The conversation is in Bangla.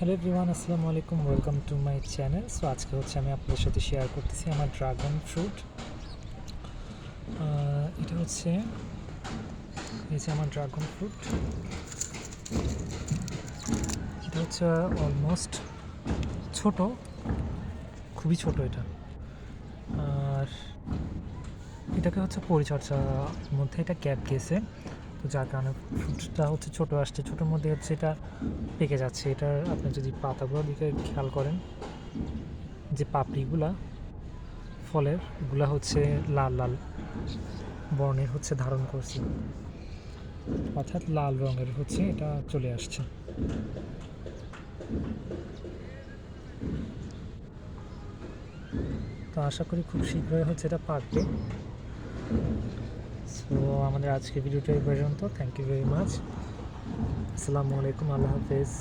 হ্যালো এভরিওয়ান, আসসালামু আলাইকুম, welcome to my channel. So আজকে আমি আপনাদের সাথে শেয়ার করতেছি আমার ড্রাগন ফ্রুট। এটা হচ্ছে এই যে আমার ড্রাগন ফ্রুট। এটা হচ্ছে অলমোস্ট ছোট, খুবই ছোট এটা। আর এটাকে পরিচর্যার মধ্যে এটা গ্যাপ গেছে, তো যার কারণে ফ্রুটটা ছোট আসছে। ছোটোর মধ্যে এটা পেকে যাচ্ছে। এটার আপনি যদি পাতাগুলোর দিকে খেয়াল করেন, যে পাপড়িগুলা ফলের এগুলা লাল লাল বর্ণের ধারণ করছে, অর্থাৎ লাল রঙের এটা চলে আসছে। তো আশা করি খুব শীঘ্রই এটা পাকবে। সো আমাদের আজকে ভিডিওটা এই পর্যন্ত। Thank you very much. আসসালামু আলাইকুম, আল্লাহ হাফেজ।